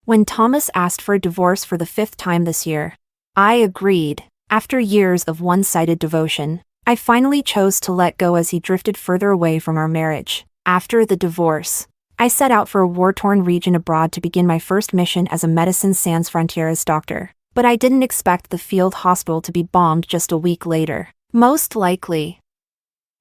when Thomas asked for a divorce for the 5th time this year. I agreed. After years of one-sided devotion, I finally chose to let go as he drifted further away from our marriage. After the divorce, I set out for a war-torn region abroad to begin my first mission as a Médecins Sans Frontières doctor. But I didn't expect the field hospital to be bombed just a week later. Most likely,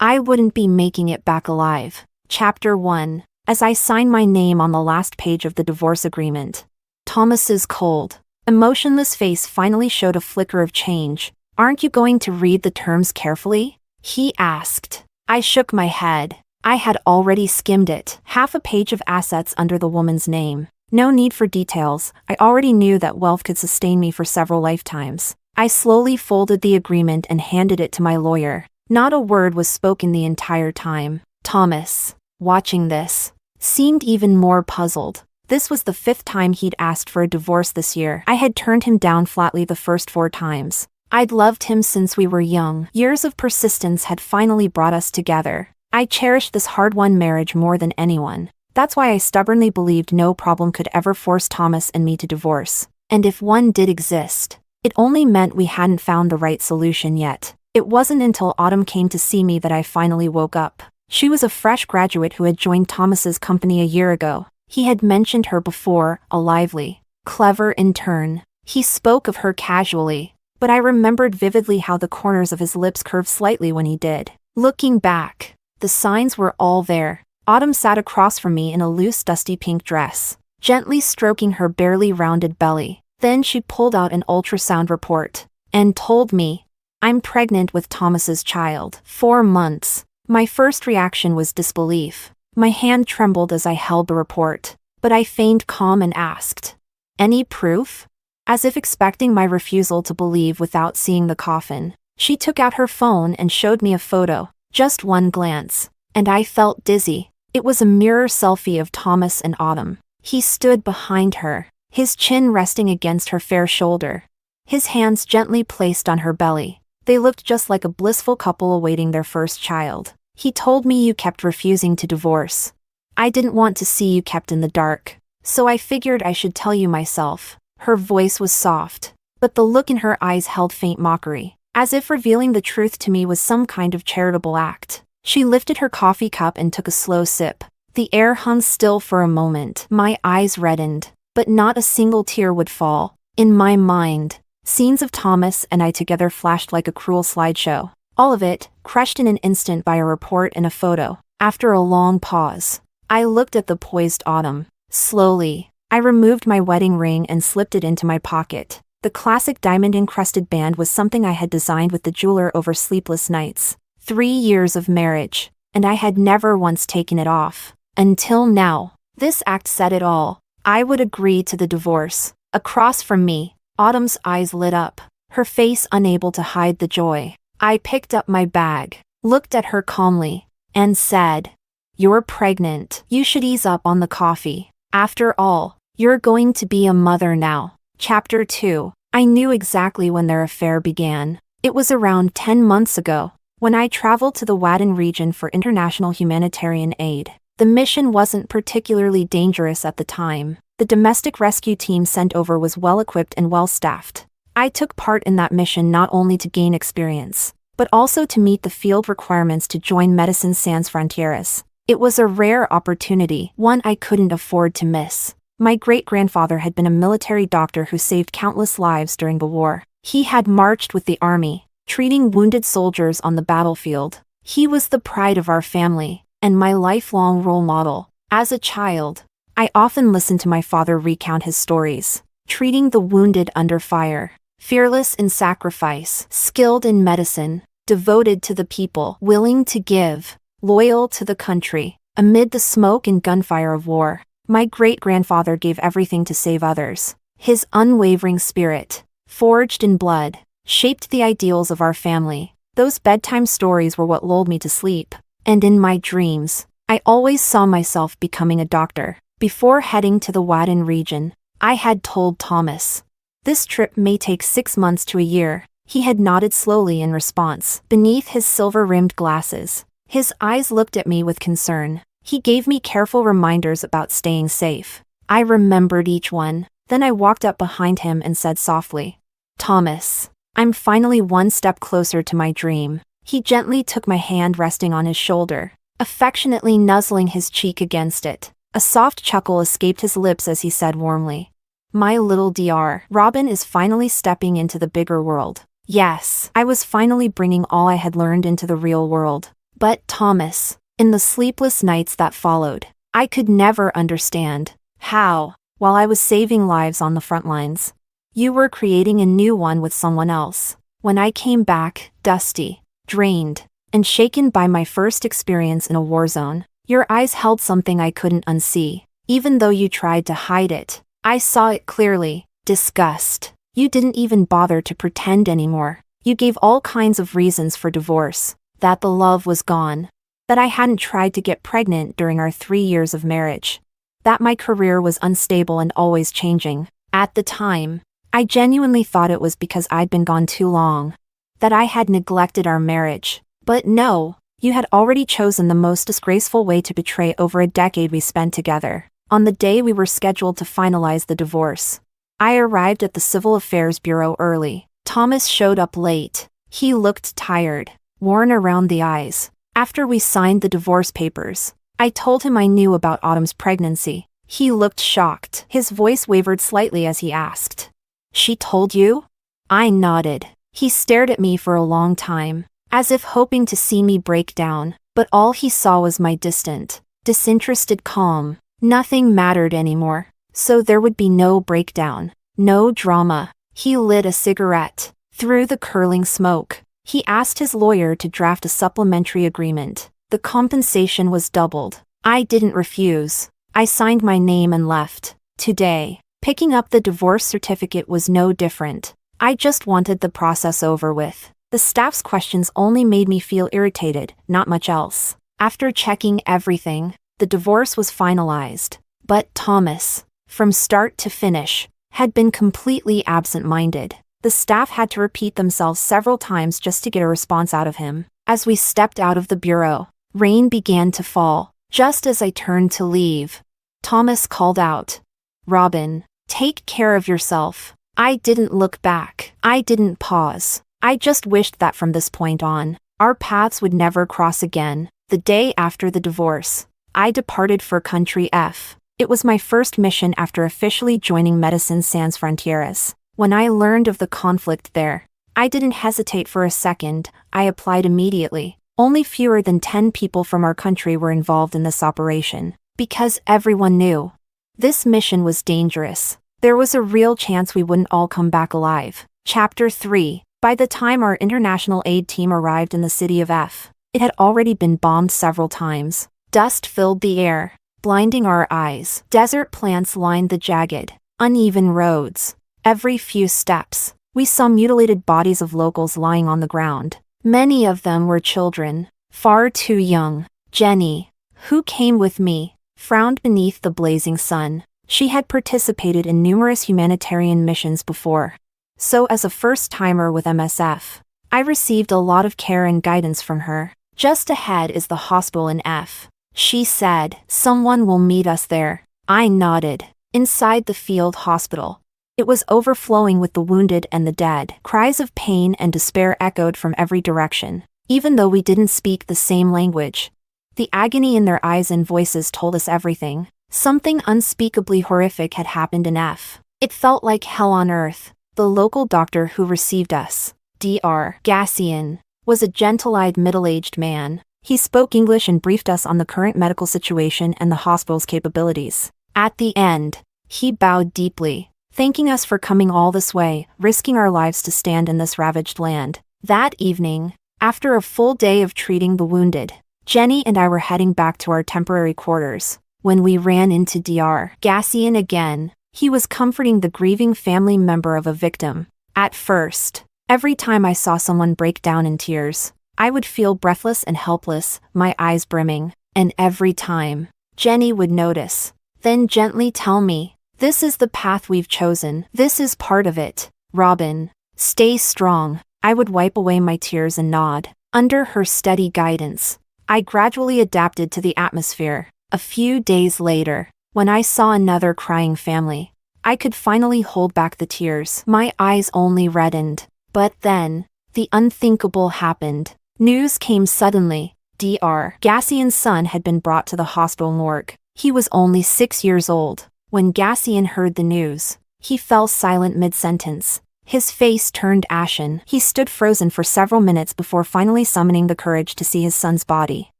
I wouldn't be making it back alive. Chapter 1. As I signed my name on the last page of the divorce agreement, Thomas's cold, emotionless face finally showed a flicker of change. "Aren't you going to read the terms carefully?" he asked. I shook my head. I had already skimmed it. Half a page of assets under the woman's name. No need for details. I already knew that wealth could sustain me for several lifetimes. I slowly folded the agreement and handed it to my lawyer. Not a word was spoken the entire time. Thomas, watching this, seemed even more puzzled. This was the 5th time he'd asked for a divorce this year. I had turned him down flatly the first 4 times. I'd loved him since we were young. Years of persistence had finally brought us together. I cherished this hard-won marriage more than anyone. That's why I stubbornly believed no problem could ever force Thomas and me to divorce. And if one did exist, it only meant we hadn't found the right solution yet. It wasn't until Autumn came to see me that I finally woke up. She was a fresh graduate who had joined Thomas's company a year ago. He had mentioned her before, a lively, clever intern. He spoke of her casually, but I remembered vividly how the corners of his lips curved slightly when he did. Looking back, the signs were all there. Autumn sat across from me in a loose dusty pink dress, gently stroking her barely rounded belly. Then she pulled out an ultrasound report and told me, "I'm pregnant with Thomas's child. 4 months. My first reaction was disbelief. My hand trembled as I held the report, but I feigned calm and asked, "Any proof?" As if expecting my refusal to believe without seeing the coffin. She took out her phone and showed me a photo. Just one glance, and I felt dizzy. It was a mirror selfie of Thomas and Autumn. He stood behind her, his chin resting against her fair shoulder, his hands gently placed on her belly. They looked just like a blissful couple awaiting their first child. "He told me you kept refusing to divorce. I didn't want to see you kept in the dark, so I figured I should tell you myself." Her voice was soft, but the look in her eyes held faint mockery, as if revealing the truth to me was some kind of charitable act. She lifted her coffee cup and took a slow sip. The air hung still for a moment. My eyes reddened, but not a single tear would fall. In my mind, scenes of Thomas and I together flashed like a cruel slideshow. All of it, crushed in an instant by a report and a photo. After a long pause, I looked at the poised Autumn. Slowly, I removed my wedding ring and slipped it into my pocket. The classic diamond-encrusted band was something I had designed with the jeweler over sleepless nights. 3 years of marriage, and I had never once taken it off. Until now. This act said it all. I would agree to the divorce. Across from me, Autumn's eyes lit up, her face unable to hide the joy. I picked up my bag, looked at her calmly, and said, "You're pregnant. You should ease up on the coffee. After all, you're going to be a mother now." Chapter 2. I knew exactly when their affair began. It was around 10 months ago, when I traveled to the Wadden region for international humanitarian aid. The mission wasn't particularly dangerous at the time. The domestic rescue team sent over was well-equipped and well-staffed. I took part in that mission not only to gain experience, but also to meet the field requirements to join Médecins Sans Frontières. It was a rare opportunity, one I couldn't afford to miss. My great-grandfather had been a military doctor who saved countless lives during the war. He had marched with the army, treating wounded soldiers on the battlefield. He was the pride of our family, and my lifelong role model. As a child, I often listened to my father recount his stories, treating the wounded under fire. Fearless in sacrifice, skilled in medicine, devoted to the people, willing to give, loyal to the country. Amid the smoke and gunfire of war, my great-grandfather gave everything to save others. His unwavering spirit, forged in blood, shaped the ideals of our family. Those bedtime stories were what lulled me to sleep. And in my dreams, I always saw myself becoming a doctor. Before heading to the Wadden region, I had told Thomas, "This trip may take 6 months to a year." He had nodded slowly in response. Beneath his silver-rimmed glasses, his eyes looked at me with concern. He gave me careful reminders about staying safe. I remembered each one. Then I walked up behind him and said softly, "Thomas, I'm finally one step closer to my dream." He gently took my hand resting on his shoulder, affectionately nuzzling his cheek against it. A soft chuckle escaped his lips as he said warmly, "My little Dr. Robin is finally stepping into the bigger world." Yes, I was finally bringing all I had learned into the real world. But Thomas, in the sleepless nights that followed, I could never understand how, while I was saving lives on the front lines, you were creating a new one with someone else. When I came back, dusty, drained, and shaken by my first experience in a war zone, your eyes held something I couldn't unsee. Even though you tried to hide it, I saw it clearly. Disgust. You didn't even bother to pretend anymore. You gave all kinds of reasons for divorce. That the love was gone. That I hadn't tried to get pregnant during our 3 years of marriage. That my career was unstable and always changing. At the time, I genuinely thought it was because I'd been gone too long. That I had neglected our marriage. But no, you had already chosen the most disgraceful way to betray over a decade we spent together. On the day we were scheduled to finalize the divorce, I arrived at the Civil Affairs Bureau early. Thomas showed up late. He looked tired, worn around the eyes. After we signed the divorce papers, I told him I knew about Autumn's pregnancy. He looked shocked. His voice wavered slightly as he asked, "She told you?" I nodded. He stared at me for a long time, as if hoping to see me break down, but all he saw was my distant, disinterested calm. Nothing mattered anymore, so there would be no breakdown, no drama. He lit a cigarette. Through the curling smoke, he asked his lawyer to draft a supplementary agreement. The compensation was doubled. I didn't refuse. I signed my name and left. Today, picking up the divorce certificate was no different. I just wanted the process over with. The staff's questions only made me feel irritated, not much else. After checking everything, the divorce was finalized. But Thomas, from start to finish, had been completely absent-minded. The staff had to repeat themselves several times just to get a response out of him. As we stepped out of the bureau, rain began to fall. Just as I turned to leave, Thomas called out, "Robin, take care of yourself." I didn't look back. I didn't pause. I just wished that from this point on, our paths would never cross again. The day after the divorce, I departed for Country F. It was my first mission after officially joining Medicine Sans Frontieres. When I learned of the conflict there, I didn't hesitate for a second. I applied immediately. Only fewer than 10 people from our country were involved in this operation, because everyone knew this mission was dangerous. There was a real chance we wouldn't all come back alive. Chapter 3. By the time our international aid team arrived in the city of F, it had already been bombed several times. Dust filled the air, blinding our eyes. Desert plants lined the jagged, uneven roads. Every few steps, we saw mutilated bodies of locals lying on the ground. Many of them were children, far too young. Jenny, who came with me, frowned beneath the blazing sun. She had participated in numerous humanitarian missions before. So as a first-timer with MSF, I received a lot of care and guidance from her. "Just ahead is the hospital in F," she said. "Someone will meet us there." I nodded. Inside the field hospital, it was overflowing with the wounded and the dead. Cries of pain and despair echoed from every direction. Even though we didn't speak the same language, the agony in their eyes and voices told us everything. Something unspeakably horrific had happened in F. It felt like hell on earth. The local doctor who received us, Dr. Gassian, was a gentle-eyed middle-aged man. He spoke English and briefed us on the current medical situation and the hospital's capabilities. At the end, he bowed deeply, thanking us for coming all this way, risking our lives to stand in this ravaged land. That evening, after a full day of treating the wounded, Jenny and I were heading back to our temporary quarters when we ran into Dr. Gassian again. He was comforting the grieving family member of a victim. At first, every time I saw someone break down in tears, I would feel breathless and helpless, my eyes brimming. And every time, Jenny would notice, then gently tell me, "This is the path we've chosen. This is part of it. Robin, stay strong." I would wipe away my tears and nod. Under her steady guidance, I gradually adapted to the atmosphere. A few days later, When I saw another crying family, I could finally hold back the tears. My eyes only reddened. But then, the unthinkable happened. News came suddenly. Dr. Gassian's son had been brought to the hospital morgue. He was only 6 years old. When Gassian heard the news, he fell silent mid-sentence. His face turned ashen. He stood frozen for several minutes before finally summoning the courage to see his son's body.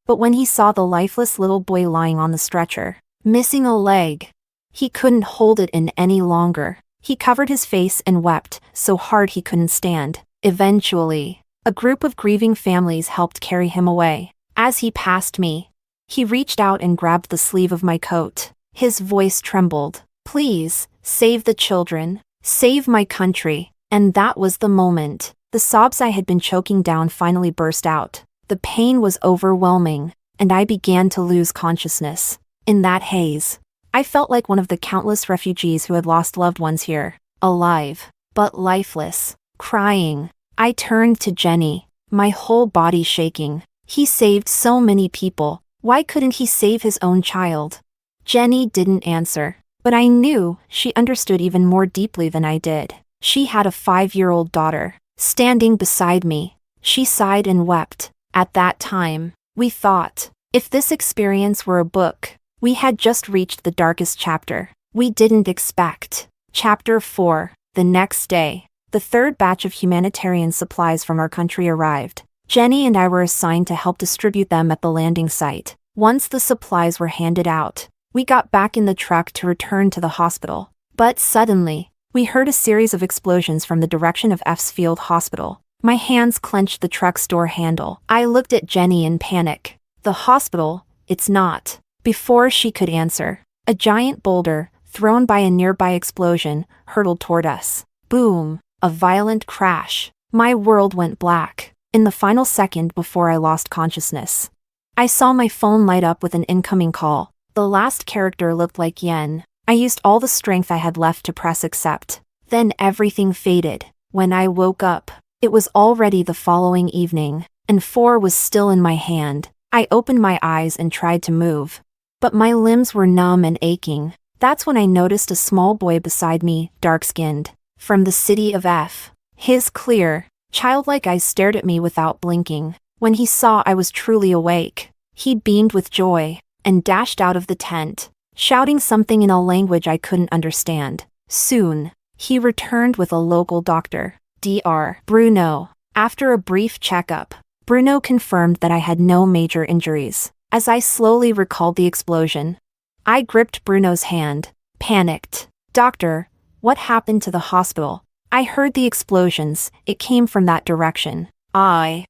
But when he saw the lifeless little boy lying on the stretcher, missing a leg, he couldn't hold it in any longer. He covered his face and wept so hard he couldn't stand. Eventually, a group of grieving families helped carry him away. As he passed me, he reached out and grabbed the sleeve of my coat. His voice trembled. "Please, save the children. Save my country." And that was the moment. The sobs I had been choking down finally burst out. The pain was overwhelming, and I began to lose consciousness. In that haze, I felt like one of the countless refugees who had lost loved ones here, alive, but lifeless, crying. I turned to Jenny, my whole body shaking. He saved so many people. Why couldn't he save his own child? Jenny didn't answer, but I knew she understood even more deeply than I did. She had a 5-year-old daughter, standing beside me. She sighed and wept. At that time, we thought, if this experience were a book, we had just reached the darkest chapter. We didn't expect. Chapter 4. The next day, the third batch of humanitarian supplies from our country arrived. Jenny and I were assigned to help distribute them at the landing site. Once the supplies were handed out, we got back in the truck to return to the hospital. But suddenly, we heard a series of explosions from the direction of F's Field Hospital. My hands clenched the truck's door handle. I looked at Jenny in panic. "The hospital? It's not." Before she could answer, a giant boulder, thrown by a nearby explosion, hurtled toward us. Boom! A violent crash. My world went black. In the final second before I lost consciousness, I saw my phone light up with an incoming call. The last character looked like yen. I used all the strength I had left to press accept. Then everything faded. When I woke up, it was already the following evening, and 4 was still in my hand. I opened my eyes and tried to move, but my limbs were numb and aching. That's when I noticed a small boy beside me, dark-skinned, from the city of F. His clear, childlike eyes stared at me without blinking. When he saw I was truly awake, he beamed with joy and dashed out of the tent, shouting something in a language I couldn't understand. Soon, he returned with a local doctor, Dr. Bruno. After a brief checkup, Bruno confirmed that I had no major injuries. As I slowly recalled the explosion, I gripped Bruno's hand, panicked. "Doctor, what happened to the hospital? I heard the explosions. It came from that direction." I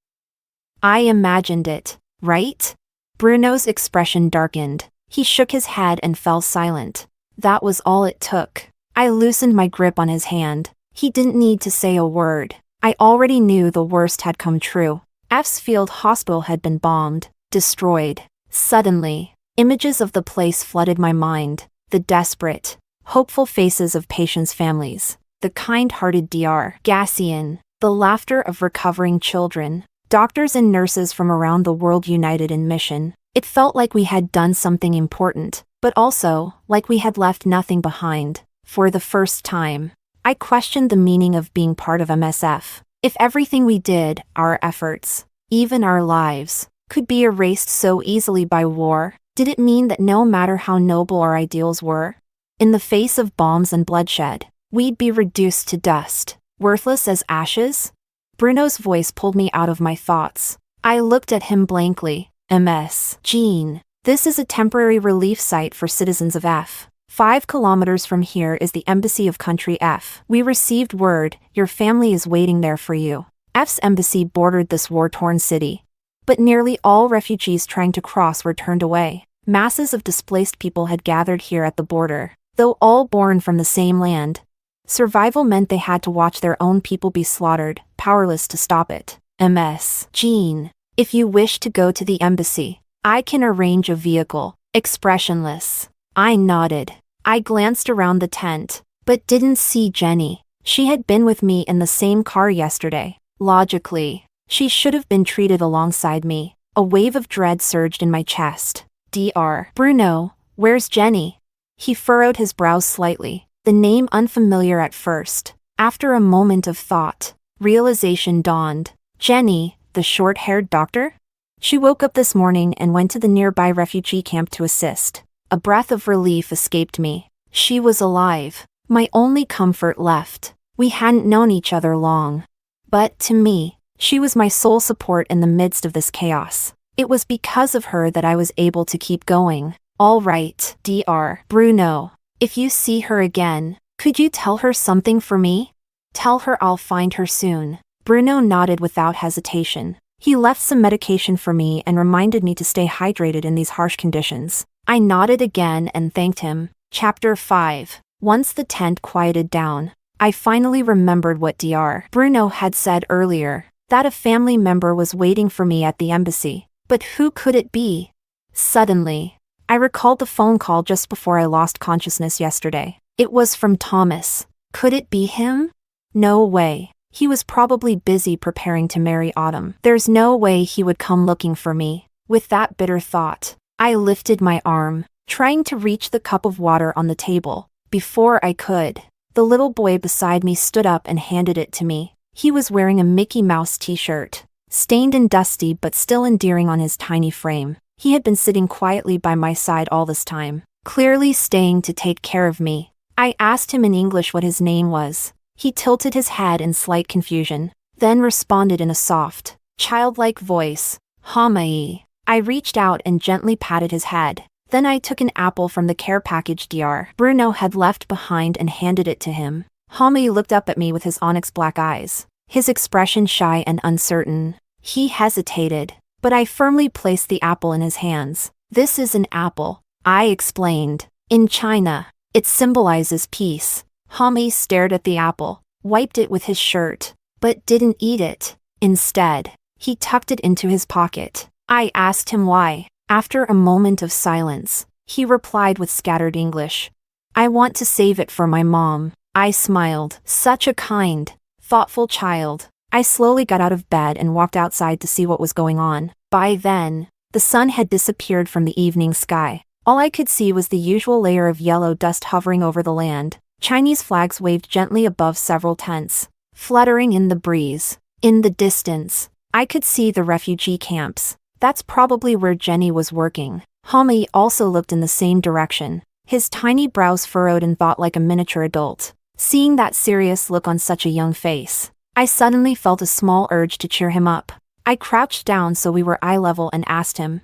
imagined it, right? Bruno's expression darkened. He shook his head and fell silent. That was all it took. I loosened my grip on his hand. He didn't need to say a word. I already knew the worst had come true. F's Field Hospital had been bombed, destroyed. Suddenly, images of the place flooded my mind. The desperate, hopeful faces of patients' families. The kind-hearted Dr. Gassian. The laughter of recovering children. Doctors and nurses from around the world united in mission. It felt like we had done something important, but also like we had left nothing behind. For the first time, I questioned the meaning of being part of MSF. If everything we did, our efforts, even our lives, could be erased so easily by war, did it mean that no matter how noble our ideals were, in the face of bombs and bloodshed, we'd be reduced to dust, worthless as ashes? Bruno's voice pulled me out of my thoughts. I looked at him blankly. "Ms. Jean, this is a temporary relief site for citizens of F. 5 kilometers from here is the embassy of country F. We received word your family is waiting there for you." F's embassy bordered this war-torn city, but nearly all refugees trying to cross were turned away. Masses of displaced people had gathered here at the border, though all born from the same land. Survival meant they had to watch their own people be slaughtered, powerless to stop it. "Ms. Jean, if you wish to go to the embassy, I can arrange a vehicle." Expressionless, I nodded. I glanced around the tent, but didn't see Jenny. She had been with me in the same car yesterday. Logically, she should have been treated alongside me. A wave of dread surged in my chest. "Dr. Bruno, where's Jenny?" He furrowed his brows slightly, the name unfamiliar at first. After a moment of thought, realization dawned. Jenny, the short-haired doctor? She woke up this morning and went to the nearby refugee camp to assist. A breath of relief escaped me. She was alive. My only comfort left. We hadn't known each other long. But, to me, she was my sole support in the midst of this chaos. It was because of her that I was able to keep going. All right, Dr. Bruno. If you see her again, could you tell her something for me? Tell her I'll find her soon. Bruno nodded without hesitation. He left some medication for me and reminded me to stay hydrated in these harsh conditions. I nodded again and thanked him. Chapter 5. Once the tent quieted down, I finally remembered what Dr. Bruno had said earlier, that a family member was waiting for me at the embassy. But who could it be? Suddenly, I recalled the phone call just before I lost consciousness yesterday. It was from Thomas. Could it be him? No way. He was probably busy preparing to marry Autumn. There's no way he would come looking for me. With that bitter thought, I lifted my arm, trying to reach the cup of water on the table. Before I could, the little boy beside me stood up and handed it to me. He was wearing a Mickey Mouse t-shirt, stained and dusty but still endearing on his tiny frame. He had been sitting quietly by my side all this time, clearly staying to take care of me. I asked him in English what his name was. He tilted his head in slight confusion, then responded in a soft, childlike voice, Hamai. I reached out and gently patted his head. Then I took an apple from the care package Dr. Bruno had left behind and handed it to him. Hamai looked up at me with his onyx black eyes, his expression shy and uncertain. He hesitated, but I firmly placed the apple in his hands. This is an apple, I explained. In China, it symbolizes peace. Hamai stared at the apple, wiped it with his shirt, but didn't eat it. Instead, he tucked it into his pocket. I asked him why. After a moment of silence, he replied with scattered English. I want to save it for my mom. I smiled. Such a kind, thoughtful child. I slowly got out of bed and walked outside to see what was going on. By then, the sun had disappeared from the evening sky. All I could see was the usual layer of yellow dust hovering over the land. Chinese flags waved gently above several tents, fluttering in the breeze. In the distance, I could see the refugee camps. That's probably where Jenny was working. Hamai also looked in the same direction, his tiny brows furrowed in thought like a miniature adult. Seeing that serious look on such a young face, I suddenly felt a small urge to cheer him up. I crouched down so we were eye level and asked him,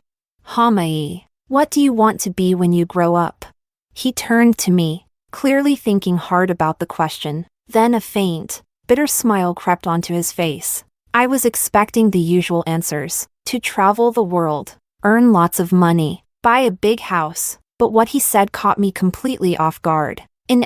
Hamai, what do you want to be when you grow up? He turned to me, clearly thinking hard about the question. Then a faint, bitter smile crept onto his face. I was expecting the usual answers. To travel the world, earn lots of money, buy a big house. But what he said caught me completely off guard. In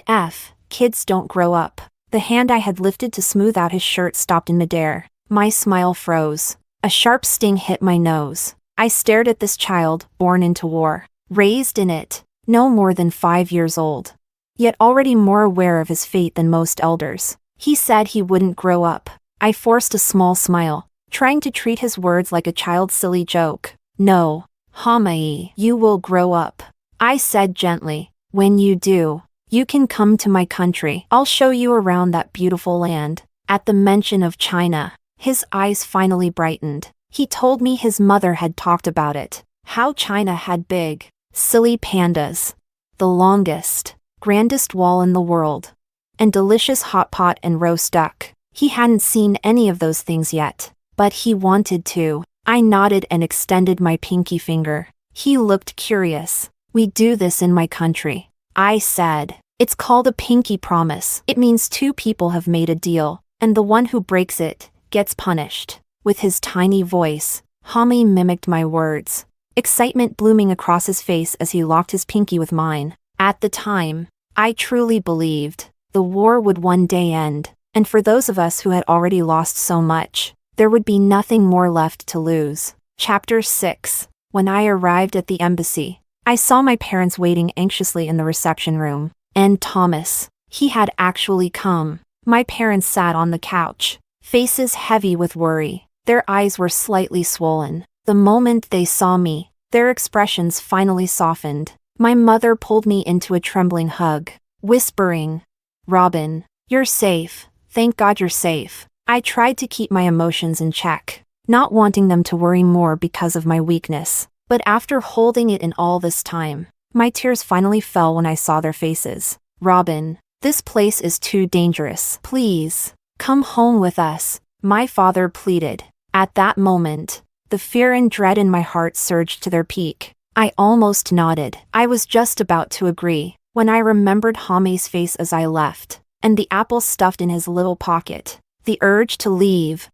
kids don't grow up. The hand I had lifted to smooth out his shirt stopped in midair. My smile froze. A sharp sting hit my nose. I stared at this child, born into war, raised in it, no more than 5 years old, yet already more aware of his fate than most elders. He said he wouldn't grow up. I forced a small smile, trying to treat his words like a child's silly joke. No, Hamai, you will grow up, I said gently. When you do, you can come to my country. I'll show you around that beautiful land. At the mention of China, his eyes finally brightened. He told me his mother had talked about it, how China had big, silly pandas, the longest, grandest wall in the world, and delicious hot pot and roast duck. He hadn't seen any of those things yet, but he wanted to. I nodded and extended my pinky finger. He looked curious. We do this in my country, I said. It's called a pinky promise. It means two people have made a deal, and the one who breaks it gets punished. With his tiny voice, Hamai mimicked my words, excitement blooming across his face as he locked his pinky with mine. At the time, I truly believed the war would one day end, and for those of us who had already lost so much, there would be nothing more left to lose. Chapter 6. When I arrived at the embassy, I saw my parents waiting anxiously in the reception room. And Thomas, he had actually come. My parents sat on the couch, faces heavy with worry. Their eyes were slightly swollen. The moment they saw me, their expressions finally softened. My mother pulled me into a trembling hug, whispering, "Robin, you're safe. Thank God you're safe." I tried to keep my emotions in check, not wanting them to worry more because of my weakness. But after holding it in all this time, my tears finally fell when I saw their faces. "Robin, this place is too dangerous. Please, come home with us," my father pleaded. At that moment, the fear and dread in my heart surged to their peak. I almost nodded. I was just about to agree, when I remembered Jaime's face as I left, and the apple stuffed in his little pocket. The urge to leave.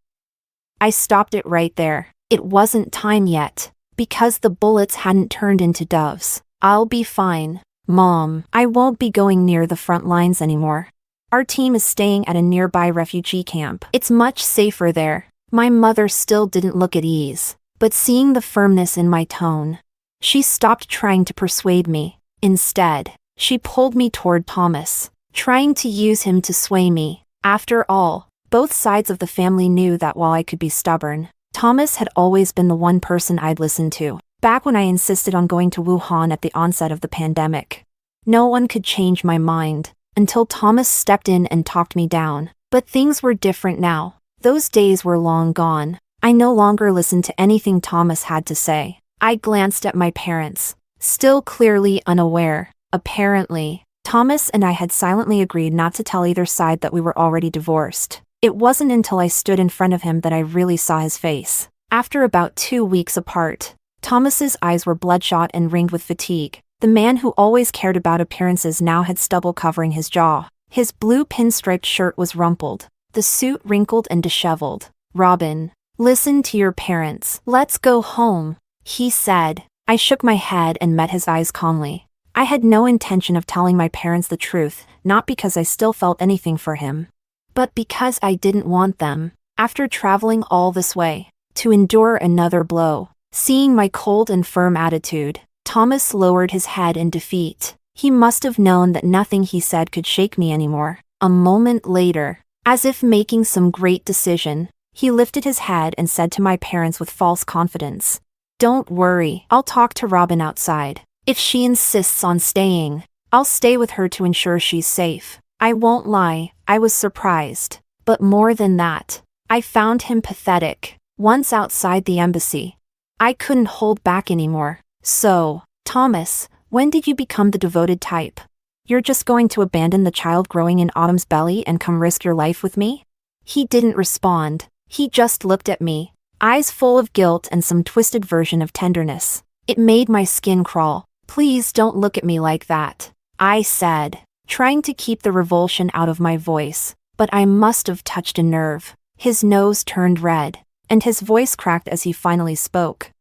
I stopped it right there. It wasn't time yet, because the bullets hadn't turned into doves. "I'll be fine, Mom. I won't be going near the front lines anymore. Our team is staying at a nearby refugee camp. It's much safer there." My mother still didn't look at ease, but seeing the firmness in my tone, she stopped trying to persuade me. Instead, she pulled me toward Thomas, trying to use him to sway me. After all, both sides of the family knew that while I could be stubborn, Thomas had always been the one person I'd listen to. Back when I insisted on going to Wuhan at the onset of the pandemic, no one could change my mind, until Thomas stepped in and talked me down. But things were different now. Those days were long gone. I no longer listened to anything Thomas had to say. I glanced at my parents, still clearly unaware. Apparently, Thomas and I had silently agreed not to tell either side that we were already divorced. It wasn't until I stood in front of him that I really saw his face. After about 2 weeks apart, Thomas's eyes were bloodshot and ringed with fatigue. The man who always cared about appearances now had stubble covering his jaw. His blue pinstriped shirt was rumpled, the suit wrinkled and disheveled. "Robin, listen to your parents. Let's go home," he said. I shook my head and met his eyes calmly. I had no intention of telling my parents the truth, not because I still felt anything for him, but because I didn't want them, after traveling all this way, to endure another blow. Seeing my cold and firm attitude, Thomas lowered his head in defeat. He must have known that nothing he said could shake me anymore. A moment later, as if making some great decision, he lifted his head and said to my parents with false confidence, "Don't worry, I'll talk to Robin outside. If she insists on staying, I'll stay with her to ensure she's safe." I won't lie, I was surprised. But more than that, I found him pathetic. Once outside the embassy, I couldn't hold back anymore. "So, Thomas, when did you become the devoted type? You're just going to abandon the child growing in Autumn's belly and come risk your life with me?" He didn't respond. He just looked at me, eyes full of guilt and some twisted version of tenderness. It made my skin crawl. "Please don't look at me like that," I said, trying to keep the revulsion out of my voice, but I must have touched a nerve. His nose turned red, and his voice cracked as he finally spoke.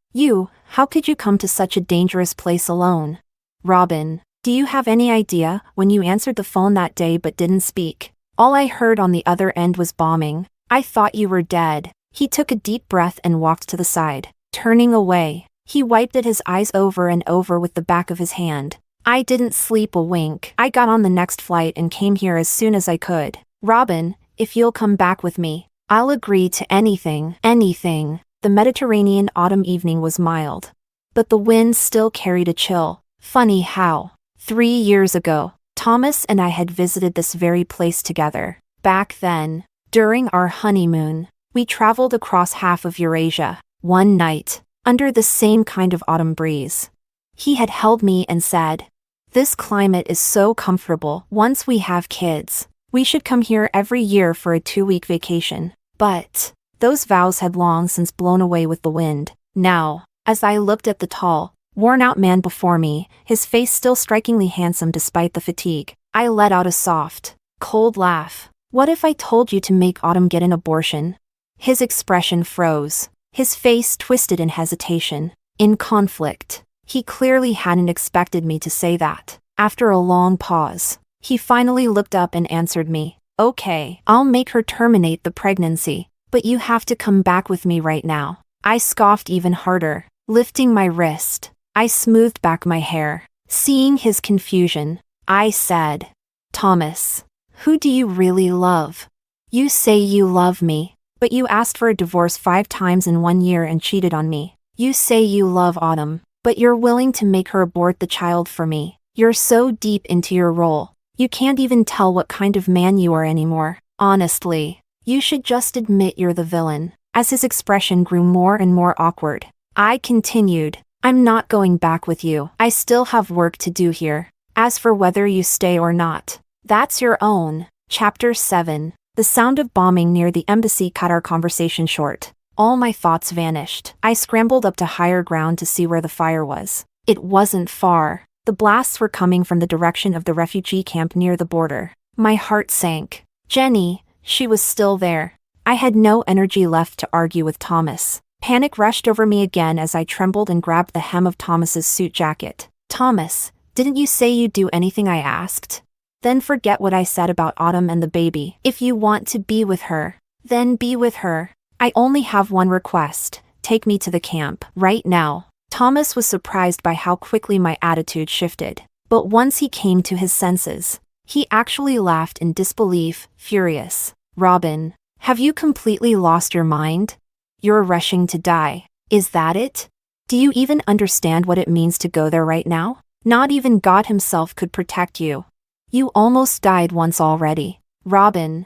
How could you come to such a dangerous place alone? Robin, do you have any idea when you answered the phone that day but didn't speak? All I heard on the other end was bombing. I thought you were dead." He took a deep breath and walked to the side. Turning away, he wiped at his eyes over and over with the back of his hand. I didn't sleep a wink. I got on the next flight and came here as soon as I could. "Robin, if you'll come back with me, I'll agree to anything." Anything. The Mediterranean autumn evening was mild, but the wind still carried a chill. Funny how, 3 years ago, Thomas and I had visited this very place together. Back then, during our honeymoon, we traveled across half of Eurasia. One night, under the same kind of autumn breeze, he had held me and said, "This climate is so comfortable. Once we have kids, we should come here every year for a 2-week vacation." But those vows had long since blown away with the wind. Now, as I looked at the tall, worn-out man before me, his face still strikingly handsome despite the fatigue, I let out a soft, cold laugh. "What if I told you to make Autumn get an abortion?" His expression froze, his face twisted in hesitation, in conflict. He clearly hadn't expected me to say that. After a long pause, he finally looked up and answered me, "Okay, I'll make her terminate the pregnancy, but you have to come back with me right now." I scoffed even harder, lifting my wrist. I smoothed back my hair. Seeing his confusion, I said, "Thomas, who do you really love? You say you love me, but you asked for a divorce 5 times in 1 year and cheated on me. You say you love Autumn, But you're willing to make her abort the child for me. You're so deep into your role. You can't even tell what kind of man you are anymore. Honestly, you should just admit you're the villain. As his expression grew more and more awkward, I continued, I'm not going back with you. I still have work to do here. As for whether you stay or not, that's your own. Chapter 7. The sound of bombing near the embassy cut our conversation short. All my thoughts vanished. I scrambled up to higher ground to see where the fire was. It wasn't far. The blasts were coming from the direction of the refugee camp near the border. My heart sank. Jenny, she was still there. I had no energy left to argue with Thomas. Panic rushed over me again as I trembled and grabbed the hem of Thomas's suit jacket. Thomas, didn't you say you'd do anything I asked? Then forget what I said about Autumn and the baby. If you want to be with her, then be with her. I only have one request. Take me to the camp, right now. Thomas was surprised by how quickly my attitude shifted. But once he came to his senses, he actually laughed in disbelief, furious. Robin, have you completely lost your mind? You're rushing to die. Is that it? Do you even understand what it means to go there right now? Not even God himself could protect you. You almost died once already. Robin,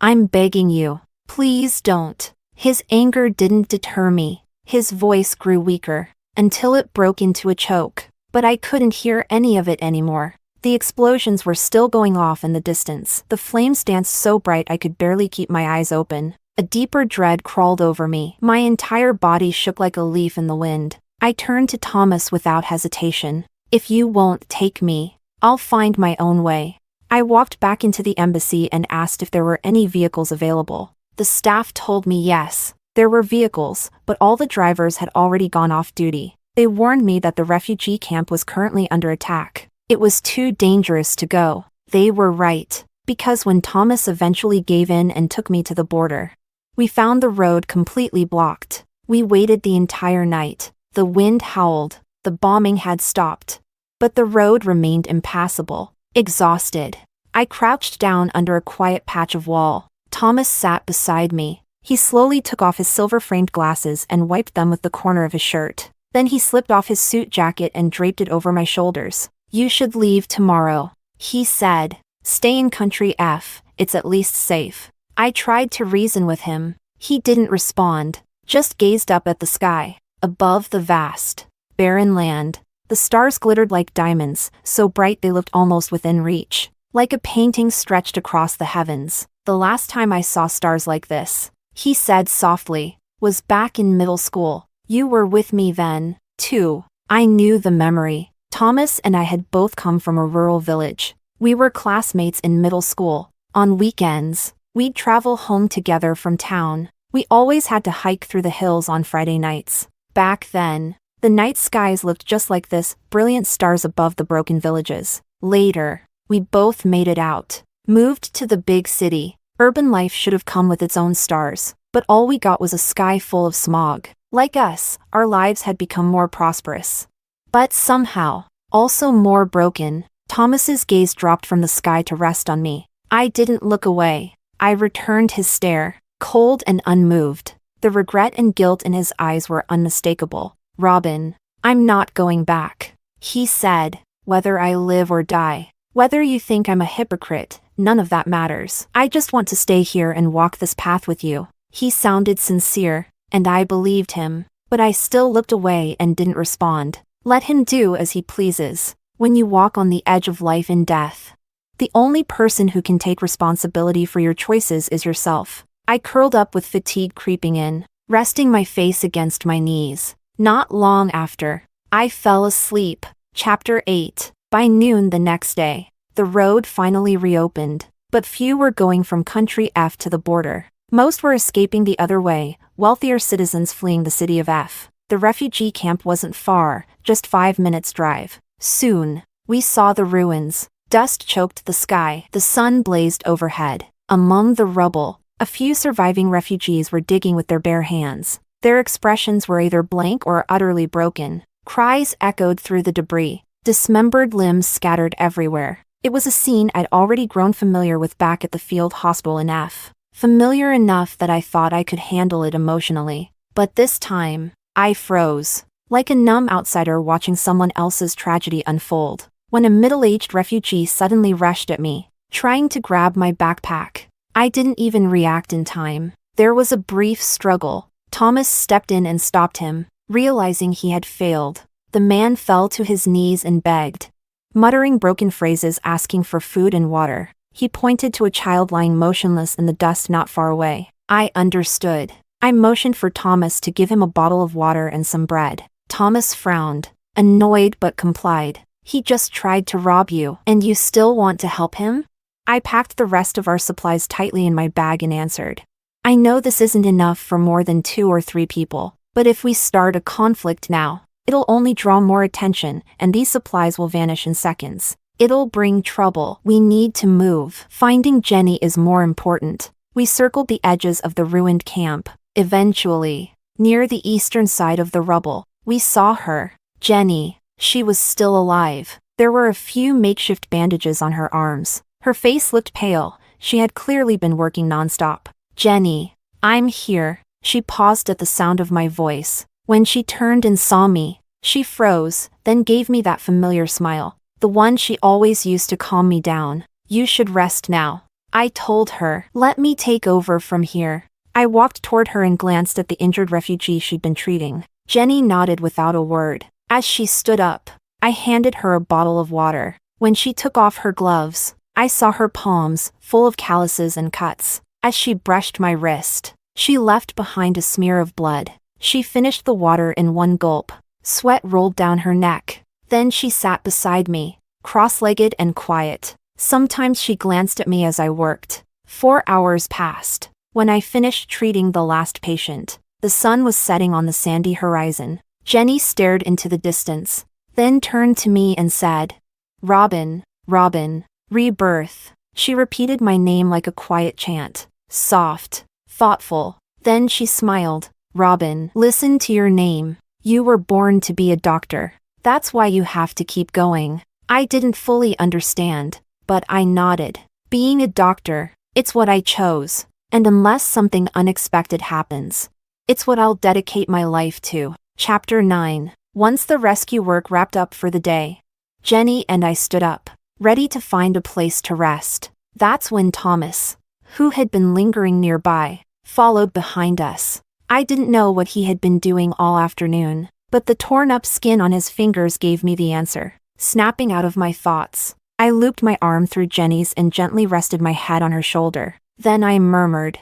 I'm begging you, please don't. His anger didn't deter me. His voice grew weaker, until it broke into a choke. But I couldn't hear any of it anymore. The explosions were still going off in the distance. The flames danced so bright I could barely keep my eyes open. A deeper dread crawled over me. My entire body shook like a leaf in the wind. I turned to Thomas without hesitation. If you won't take me, I'll find my own way. I walked back into the embassy and asked if there were any vehicles available. The staff told me yes, there were vehicles, but all the drivers had already gone off duty. They warned me that the refugee camp was currently under attack. It was too dangerous to go. They were right, because when Thomas eventually gave in and took me to the border, we found the road completely blocked. We waited the entire night. The wind howled. The bombing had stopped. But the road remained impassable. Exhausted, I crouched down under a quiet patch of wall. Thomas sat beside me. He slowly took off his silver-framed glasses and wiped them with the corner of his shirt. Then he slipped off his suit jacket and draped it over my shoulders. You should leave tomorrow, he said. Stay in country F, it's at least safe. I tried to reason with him. He didn't respond, just gazed up at the sky. Above the vast, barren land, the stars glittered like diamonds, so bright they looked almost within reach. Like a painting stretched across the heavens. The last time I saw stars like this, he said softly, was back in middle school. You were with me then, too. I knew the memory. Thomas and I had both come from a rural village. We were classmates in middle school. On weekends, we'd travel home together from town. We always had to hike through the hills on Friday nights. Back then, the night skies looked just like this, brilliant stars above the broken villages. Later, we both made it out. Moved to the big city. Urban life should have come with its own stars, but all we got was a sky full of smog. Like us, our lives had become more prosperous. But somehow, also more broken. Thomas's gaze dropped from the sky to rest on me. I didn't look away. I returned his stare, cold and unmoved. The regret and guilt in his eyes were unmistakable. Robin, I'm not going back, he said, whether I live or die. Whether you think I'm a hypocrite, none of that matters. I just want to stay here and walk this path with you. He sounded sincere, and I believed him, but I still looked away and didn't respond. Let him do as he pleases. When you walk on the edge of life and death, the only person who can take responsibility for your choices is yourself. I curled up with fatigue creeping in, resting my face against my knees. Not long after, I fell asleep. Chapter 8. By noon the next day, the road finally reopened, but few were going from country F to the border. Most were escaping the other way, wealthier citizens fleeing the city of F. The refugee camp wasn't far, just 5 minutes' drive. Soon, we saw the ruins. Dust choked the sky. The sun blazed overhead. Among the rubble, a few surviving refugees were digging with their bare hands. Their expressions were either blank or utterly broken. Cries echoed through the debris. Dismembered limbs scattered everywhere. It was a scene I'd already grown familiar with back at the field hospital in F. Familiar enough that I thought I could handle it emotionally. But this time, I froze. like a numb outsider watching someone else's tragedy unfold, when a middle-aged refugee suddenly rushed at me, trying to grab my backpack. I didn't even react in time. There was a brief struggle. Thomas stepped in and stopped him, realizing he had failed. The man fell to his knees and begged, muttering broken phrases asking for food and water. He pointed to a child lying motionless in the dust not far away. I understood. I motioned for Thomas to give him a bottle of water and some bread. Thomas frowned, annoyed but complied. He just tried to rob you, and you still want to help him? I packed the rest of our supplies tightly in my bag and answered, I know this isn't enough for more than 2 or 3 people, but if we start a conflict now, it'll only draw more attention, and these supplies will vanish in seconds. It'll bring trouble. We need to move. Finding Jenny is more important. We circled the edges of the ruined camp. Eventually, near the eastern side of the rubble, we saw her. Jenny. She was still alive. There were a few makeshift bandages on her arms. Her face looked pale. She had clearly been working nonstop. Jenny. I'm here. She paused at the sound of my voice. When she turned and saw me, she froze, then gave me that familiar smile. The one she always used to calm me down. You should rest now. I told her. Let me take over from here. I walked toward her and glanced at the injured refugee she'd been treating. Jenny nodded without a word. As she stood up, I handed her a bottle of water. When she took off her gloves, I saw her palms, full of calluses and cuts. As she brushed my wrist, she left behind a smear of blood. She finished the water in one gulp. Sweat rolled down her neck. Then she sat beside me, cross-legged and quiet. Sometimes she glanced at me as I worked. 4 hours passed. When I finished treating the last patient, the sun was setting on the sandy horizon. Jenny stared into the distance, then turned to me and said, Robin, Robin, rebirth. She repeated my name like a quiet chant, soft, thoughtful. Then she smiled. Robin, listen to your name. You were born to be a doctor. That's why you have to keep going. I didn't fully understand, but I nodded. Being a doctor, it's what I chose. And unless something unexpected happens, it's what I'll dedicate my life to. Chapter 9. Once the rescue work wrapped up for the day, Jenny and I stood up, ready to find a place to rest. That's when Thomas, who had been lingering nearby, followed behind us. I didn't know what he had been doing all afternoon, but the torn-up skin on his fingers gave me the answer. Snapping out of my thoughts, I looped my arm through Jenny's and gently rested my head on her shoulder. Then I murmured,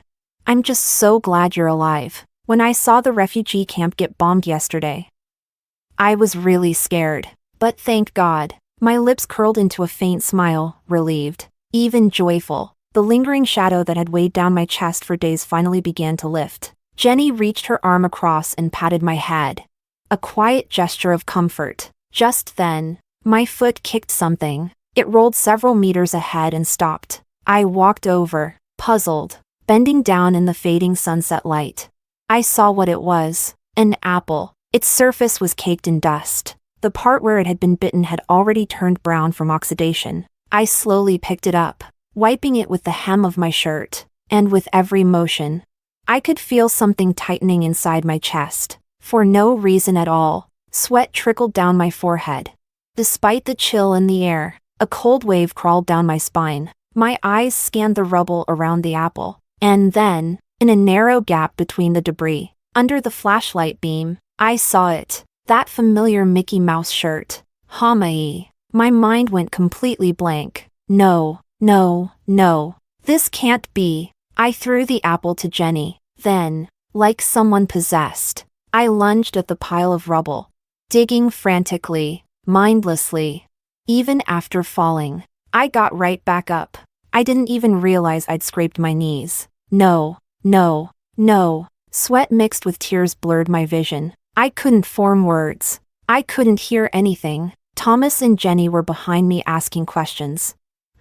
I'm just so glad you're alive. When I saw the refugee camp get bombed yesterday, I was really scared. But thank God. My lips curled into a faint smile, relieved, even joyful. The lingering shadow that had weighed down my chest for days finally began to lift. Jenny reached her arm across and patted my head. A quiet gesture of comfort. Just then, my foot kicked something. It rolled several meters ahead and stopped. I walked over, puzzled, bending down in the fading sunset light. I saw what it was. An apple. Its surface was caked in dust. The part where it had been bitten had already turned brown from oxidation. I slowly picked it up, wiping it with the hem of my shirt, and with every motion, I could feel something tightening inside my chest. For no reason at all, sweat trickled down my forehead. Despite the chill in the air, a cold wave crawled down my spine. My eyes scanned the rubble around the apple, and then, in a narrow gap between the debris, under the flashlight beam, I saw it. That familiar Mickey Mouse shirt. Hamae. My mind went completely blank. No, no, no. This can't be. I threw the apple to Jenny. Then, like someone possessed, I lunged at the pile of rubble, digging frantically, mindlessly. Even after falling, I got right back up. I didn't even realize I'd scraped my knees. No, no, no. Sweat mixed with tears blurred my vision. I couldn't form words. I couldn't hear anything. Thomas and Jenny were behind me asking questions.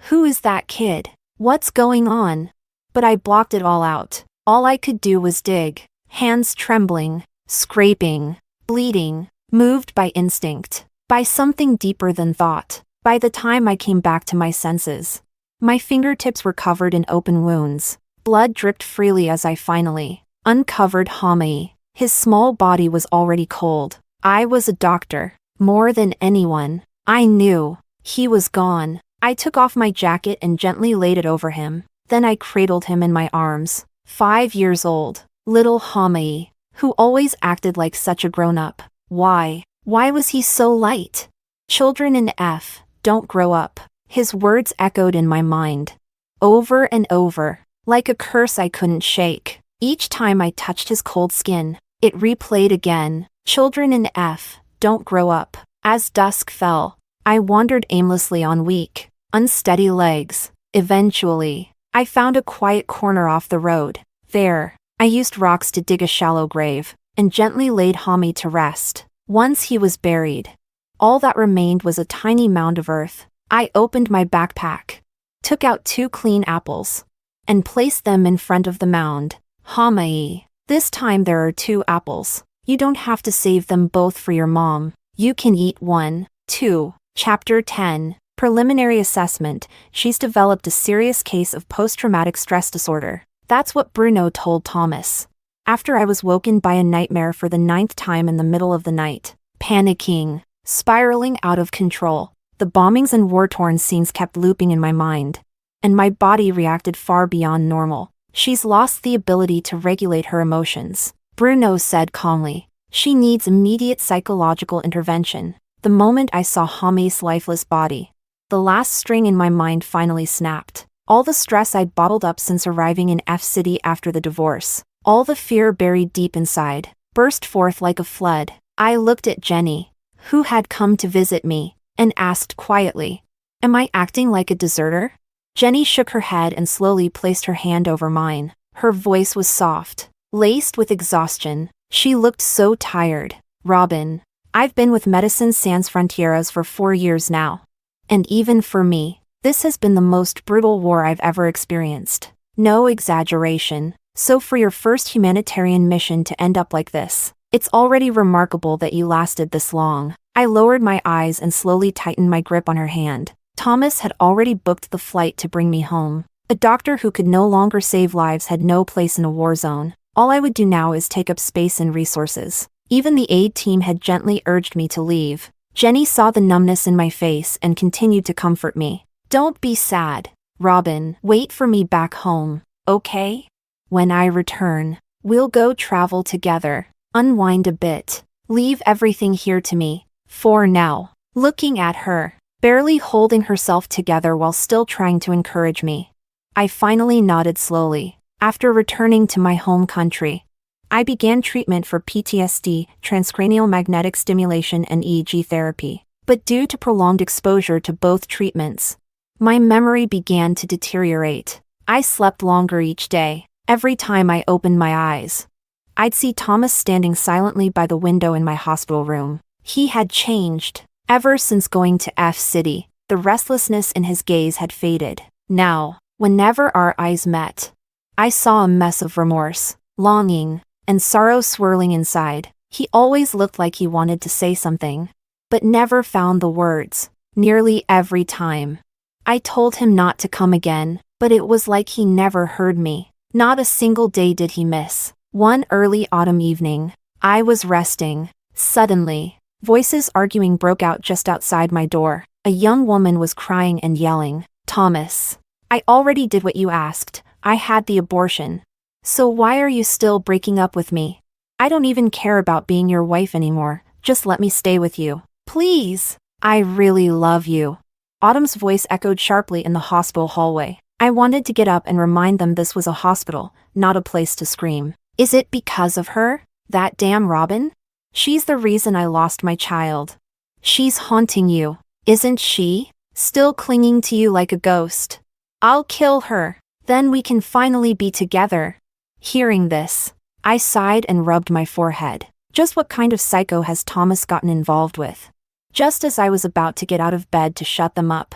Who is that kid? What's going on? But I blocked it all out. All I could do was dig, hands trembling, scraping, bleeding, moved by instinct, by something deeper than thought. By the time I came back to my senses, my fingertips were covered in open wounds. Blood dripped freely as I finally uncovered Hamae. His small body was already cold, I was a doctor. More than anyone. I knew. He was gone. I took off my jacket and gently laid it over him. Then I cradled him in my arms. 5 years old. Little Hamai, who always acted like such a grown-up. Why? Why was he so light? Children in F, don't grow up. His words echoed in my mind. Over and over. Like a curse I couldn't shake. Each time I touched his cold skin, it replayed again. Children in F, don't grow up. As dusk fell, I wandered aimlessly on weak, unsteady legs. Eventually, I found a quiet corner off the road. There, I used rocks to dig a shallow grave, and gently laid Hami to rest. Once he was buried, all that remained was a tiny mound of earth. I opened my backpack, took out 2 clean apples, and placed them in front of the mound. Hamai, this time there are 2 apples. You don't have to save them both for your mom. You can eat one. 2. Chapter 10. Preliminary assessment. She's developed a serious case of post-traumatic stress disorder. That's what Bruno told Thomas. After I was woken by a nightmare for the 9th time in the middle of the night. Panicking. Spiraling out of control. The bombings and war-torn scenes kept looping in my mind. And my body reacted far beyond normal. She's lost the ability to regulate her emotions. Bruno said calmly. She needs immediate psychological intervention. The moment I saw Hami's lifeless body, the last string in my mind finally snapped. All the stress I'd bottled up since arriving in F City after the divorce, all the fear buried deep inside, burst forth like a flood. I looked at Jenny, who had come to visit me, and asked quietly, "Am I acting like a deserter?" Jenny shook her head and slowly placed her hand over mine. Her voice was soft, laced with exhaustion. She looked so tired. Robin, I've been with Medicine Sans Frontieres for 4 years now. And even for me, this has been the most brutal war I've ever experienced. No exaggeration. So for your first humanitarian mission to end up like this, it's already remarkable that you lasted this long. I lowered my eyes and slowly tightened my grip on her hand. Thomas had already booked the flight to bring me home. A doctor who could no longer save lives had no place in a war zone. All I would do now is take up space and resources. Even the aid team had gently urged me to leave. Jenny saw the numbness in my face and continued to comfort me. Don't be sad, Robin. Wait for me back home, okay? When I return, we'll go travel together, unwind a bit, leave everything here to me. For now. Looking at her, barely holding herself together while still trying to encourage me, I finally nodded slowly. After returning to my home country, I began treatment for PTSD, transcranial magnetic stimulation and EEG therapy. But due to prolonged exposure to both treatments, my memory began to deteriorate. I slept longer each day. Every time I opened my eyes, I'd see Thomas standing silently by the window in my hospital room. He had changed. Ever since going to F City, the restlessness in his gaze had faded. Now, whenever our eyes met, I saw a mess of remorse, longing, and sorrow swirling inside. He always looked like he wanted to say something, but never found the words. Nearly every time, I told him not to come again, but it was like he never heard me. Not a single day did he miss. One early autumn evening, I was resting. Suddenly, voices arguing broke out just outside my door. A young woman was crying and yelling, "Thomas, I already did what you asked. I had the abortion. So why are you still breaking up with me? I don't even care about being your wife anymore. Just let me stay with you. Please. I really love you." Autumn's voice echoed sharply in the hospital hallway. I wanted to get up and remind them this was a hospital, not a place to scream. Is it because of her? That damn Robin? She's the reason I lost my child. She's haunting you, isn't she? Still clinging to you like a ghost. I'll kill her. Then we can finally be together. Hearing this, I sighed and rubbed my forehead. Just what kind of psycho has Thomas gotten involved with? Just as I was about to get out of bed to shut them up,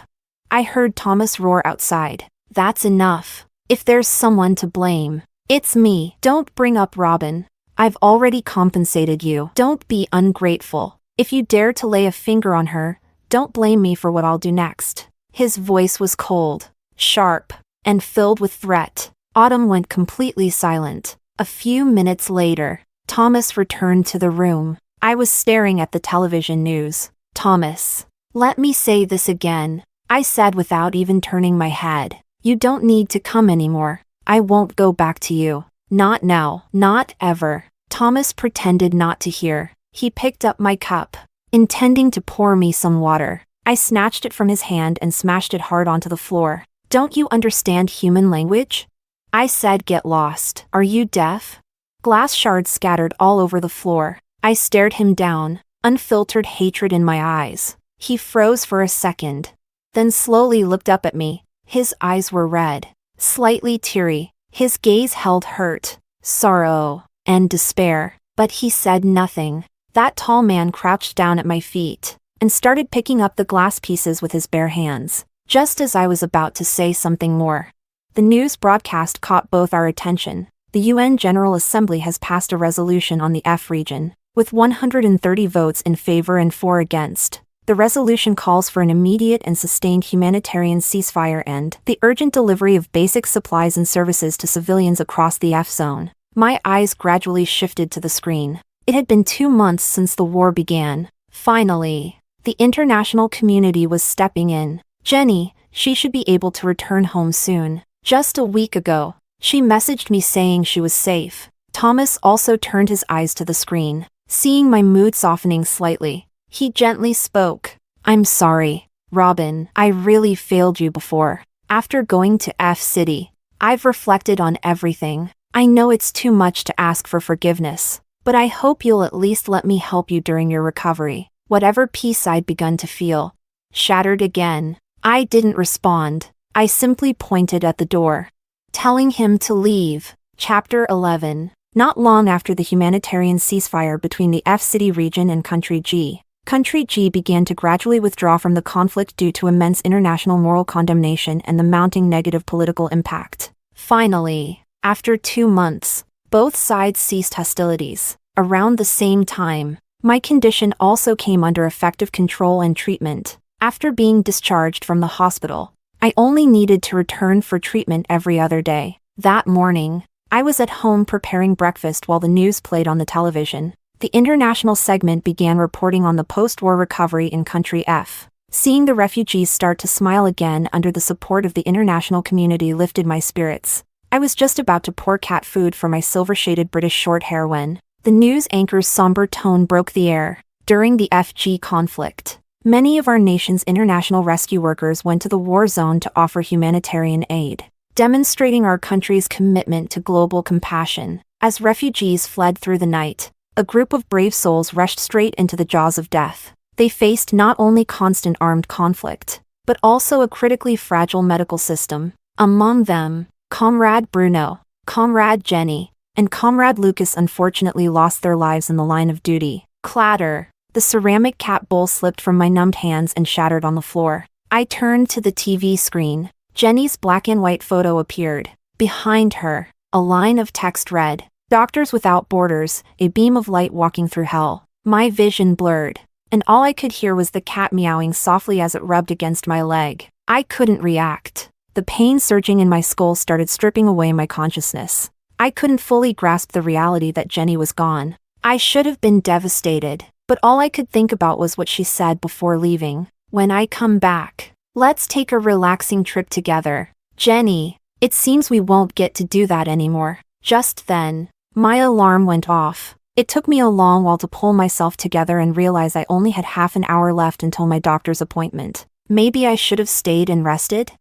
I heard Thomas roar outside. That's enough. If there's someone to blame, it's me. Don't bring up Robin. I've already compensated you. Don't be ungrateful. If you dare to lay a finger on her, don't blame me for what I'll do next. His voice was cold, sharp, and filled with threat. Autumn went completely silent. A few minutes later, Thomas returned to the room. I was staring at the television news. Thomas. Let me say this again, I said without even turning my head. You don't need to come anymore. I won't go back to you. Not now. Not ever. Thomas pretended not to hear. He picked up my cup, intending to pour me some water. I snatched it from his hand and smashed it hard onto the floor. Don't you understand human language? I said, get lost. Are you deaf? Glass shards scattered all over the floor. I stared him down, unfiltered hatred in my eyes. He froze for a second, then slowly looked up at me. His eyes were red, slightly teary. His gaze held hurt, sorrow, and despair, but he said nothing. That tall man crouched down at my feet and started picking up the glass pieces with his bare hands, just as I was about to say something more. The news broadcast caught both our attention. The UN General Assembly has passed a resolution on the F region, with 130 votes in favor and 4 against. The resolution calls for an immediate and sustained humanitarian ceasefire and the urgent delivery of basic supplies and services to civilians across the F zone. My eyes gradually shifted to the screen. It had been 2 months since the war began. Finally, the international community was stepping in. Jenny, she should be able to return home soon. Just a week ago, she messaged me saying she was safe. Thomas also turned his eyes to the screen. Seeing my mood softening slightly, he gently spoke. I'm sorry, Robin. I really failed you before. After going to F City, I've reflected on everything. I know it's too much to ask for forgiveness, but I hope you'll at least let me help you during your recovery. Whatever peace I'd begun to feel shattered again. I didn't respond. I simply pointed at the door, telling him to leave. Chapter 11. Not long after the humanitarian ceasefire between the F City region and Country G, Country G began to gradually withdraw from the conflict due to immense international moral condemnation and the mounting negative political impact. Finally, after 2 months, both sides ceased hostilities. Around the same time, my condition also came under effective control and treatment. After being discharged from the hospital, I only needed to return for treatment every other day. That morning, I was at home preparing breakfast while the news played on the television. The international segment began reporting on the post-war recovery in Country F. Seeing the refugees start to smile again under the support of the international community lifted my spirits. I was just about to pour cat food for my silver-shaded British short hair when the news anchor's somber tone broke the air. During the FG conflict, many of our nation's international rescue workers went to the war zone to offer humanitarian aid, demonstrating our country's commitment to global compassion. As refugees fled through the night, a group of brave souls rushed straight into the jaws of death. They faced not only constant armed conflict, but also a critically fragile medical system. Among them, Comrade Bruno, Comrade Jenny, and Comrade Lucas unfortunately lost their lives in the line of duty. Clatter! The ceramic cat bowl slipped from my numbed hands and shattered on the floor. I turned to the TV screen. Jenny's black and white photo appeared. Behind her, a line of text read, Doctors Without Borders, a beam of light walking through hell. My vision blurred, and all I could hear was the cat meowing softly as it rubbed against my leg. I couldn't react. The pain surging in my skull started stripping away my consciousness. I couldn't fully grasp the reality that Jenny was gone. I should have been devastated, but all I could think about was what she said before leaving. When I come back, let's take a relaxing trip together. Jenny, it seems we won't get to do that anymore. Just then, my alarm went off. It took me a long while to pull myself together and realize I only had half an hour left until my doctor's appointment. Maybe I should have stayed and rested?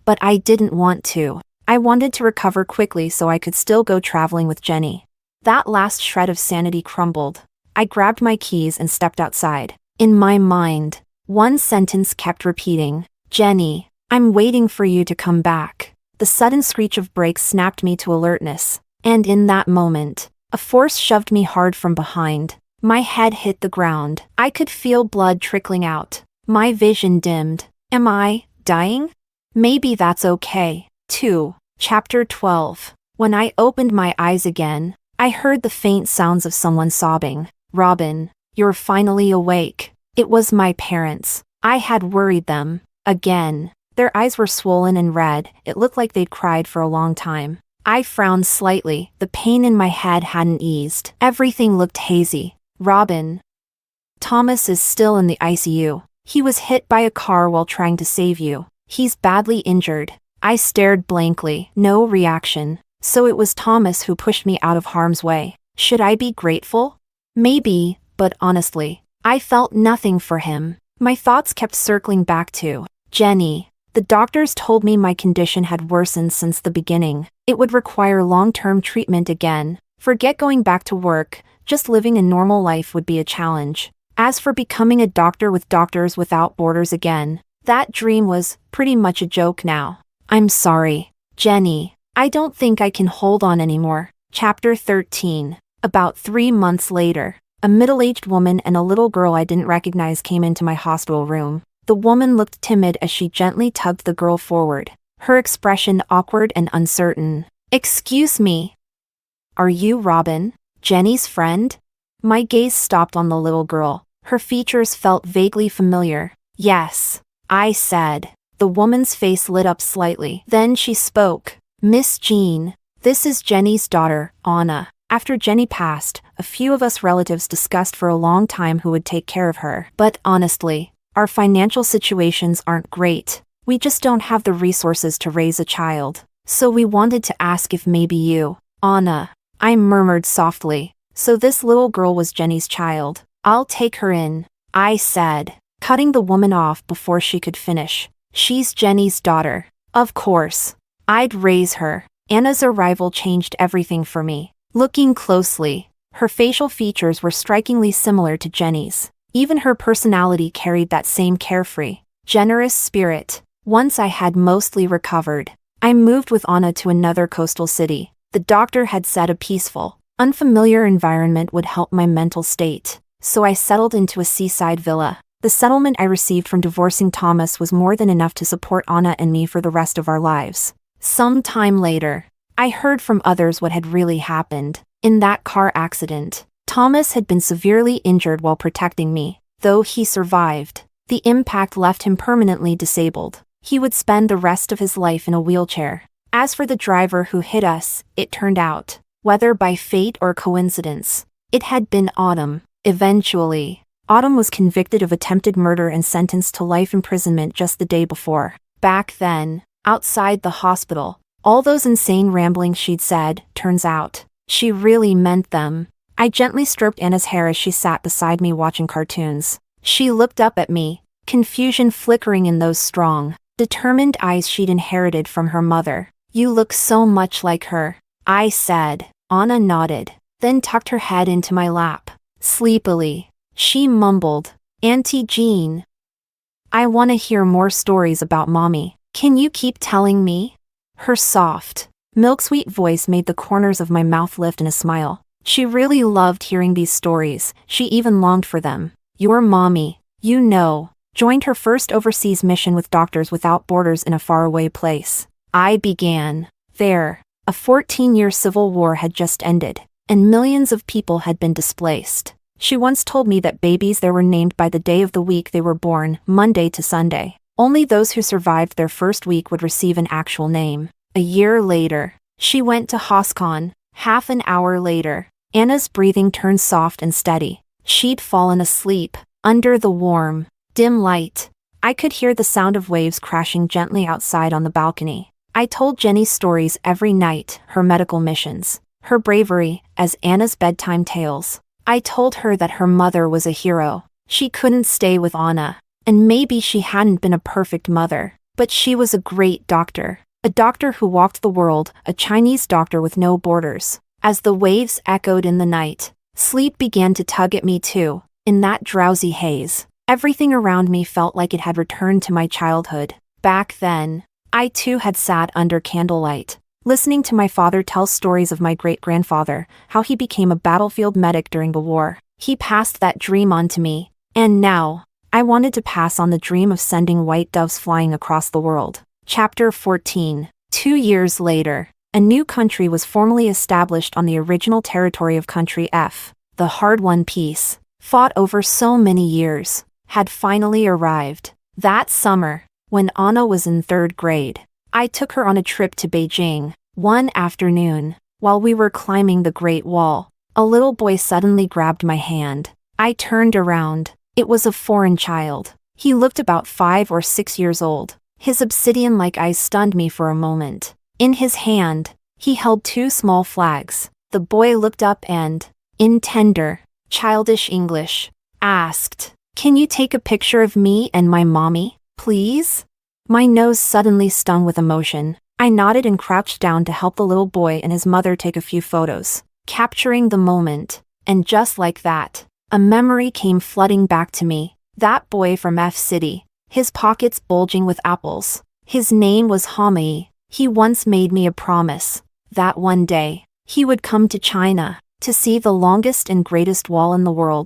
But I didn't want to. I wanted to recover quickly so I could still go traveling with Jenny. That last shred of sanity crumbled. I grabbed my keys and stepped outside. In my mind, one sentence kept repeating, Jenny, I'm waiting for you to come back. The sudden screech of brakes snapped me to alertness, and in that moment, a force shoved me hard from behind. My head hit the ground. I could feel blood trickling out. My vision dimmed. Am I dying? Maybe that's okay. 2. Chapter 12. When I opened my eyes again, I heard the faint sounds of someone sobbing. Robin, you're finally awake. It was my parents. I had worried them. Again. Their eyes were swollen and red. It looked like they'd cried for a long time. I frowned slightly. The pain in my head hadn't eased. Everything looked hazy. Robin, Thomas is still in the ICU. He was hit by a car while trying to save you. He's badly injured. I stared blankly. No reaction. So it was Thomas who pushed me out of harm's way. Should I be grateful? Maybe, but honestly, I felt nothing for him. My thoughts kept circling back to Jenny. The doctors told me my condition had worsened since the beginning. It would require long-term treatment again. Forget going back to work, just living a normal life would be a challenge. As for becoming a doctor with Doctors Without Borders again, that dream was pretty much a joke now. I'm sorry, Jenny. I don't think I can hold on anymore. Chapter 13. About 3 months later, a middle-aged woman and a little girl I didn't recognize came into my hospital room. The woman looked timid as she gently tugged the girl forward, her expression awkward and uncertain. Excuse me. Are you Robin, Jenny's friend? My gaze stopped on the little girl. Her features felt vaguely familiar. Yes, I said. The woman's face lit up slightly. Then she spoke. Miss Jean, this is Jenny's daughter, Anna. After Jenny passed, a few of us relatives discussed for a long time who would take care of her. But honestly, our financial situations aren't great. We just don't have the resources to raise a child. So we wanted to ask if maybe you, Anna. I murmured softly. So this little girl was Jenny's child. I'll take her in, I said, cutting the woman off before she could finish. She's Jenny's daughter. Of course. I'd raise her. Anna's arrival changed everything for me. Looking closely, her facial features were strikingly similar to Jenny's. Even her personality carried that same carefree, generous spirit. Once I had mostly recovered, I moved with Anna to another coastal city. The doctor had said a peaceful, unfamiliar environment would help my mental state. So I settled into a seaside villa. The settlement I received from divorcing Thomas was more than enough to support Anna and me for the rest of our lives. Some time later, I heard from others what had really happened. In that car accident, Thomas had been severely injured while protecting me. Though he survived, the impact left him permanently disabled. He would spend the rest of his life in a wheelchair. As for the driver who hit us, it turned out, whether by fate or coincidence, it had been Autumn. Eventually, Autumn was convicted of attempted murder and sentenced to life imprisonment just the day before. Back then, outside the hospital, all those insane ramblings she'd said, turns out, she really meant them. I gently stroked Anna's hair as she sat beside me watching cartoons. She looked up at me, confusion flickering in those strong, determined eyes she'd inherited from her mother. You look so much like her, I said. Anna nodded, then tucked her head into my lap. Sleepily, she mumbled, Auntie Jean. I want to hear more stories about Mommy. Can you keep telling me? Her soft, milk-sweet voice made the corners of my mouth lift in a smile. She really loved hearing these stories. She even longed for them. Your mommy, you know, joined her first overseas mission with Doctors Without Borders in a faraway place. I began. There, a 14-year civil war had just ended, and millions of people had been displaced. She once told me that babies there were named by the day of the week they were born, Monday to Sunday. Only those who survived their first week would receive an actual name. A year later, she went to Hoscon. Half an hour later, Anna's breathing turned soft and steady. She'd fallen asleep, under the warm, dim light. I could hear the sound of waves crashing gently outside on the balcony. I told Jenny stories every night, her medical missions, her bravery, as Anna's bedtime tales. I told her that her mother was a hero. She couldn't stay with Anna, and maybe she hadn't been a perfect mother, but she was a great doctor. A doctor who walked the world, a Chinese doctor with no borders. As the waves echoed in the night, sleep began to tug at me too. In that drowsy haze, everything around me felt like it had returned to my childhood. Back then, I too had sat under candlelight, listening to my father tell stories of my great-grandfather, how he became a battlefield medic during the war. He passed that dream on to me, and now, I wanted to pass on the dream of sending white doves flying across the world. Chapter 14. 2 years later, a new country was formally established on the original territory of Country F. The hard-won peace, fought over so many years, had finally arrived. That summer, when Anna was in 3rd grade, I took her on a trip to Beijing. One afternoon, while we were climbing the Great Wall, a little boy suddenly grabbed my hand. I turned around. It was a foreign child. He looked about 5 or 6 years old. His obsidian-like eyes stunned me for a moment. In his hand, he held 2 small flags. The boy looked up and, in tender, childish English, asked, "Can you take a picture of me and my mommy, please?" My nose suddenly stung with emotion. I nodded and crouched down to help the little boy and his mother take a few photos, capturing the moment. And just like that, a memory came flooding back to me. That boy from F City, his pockets bulging with apples. His name was Hamei. He once made me a promise that one day, he would come to China to see the longest and greatest wall in the world.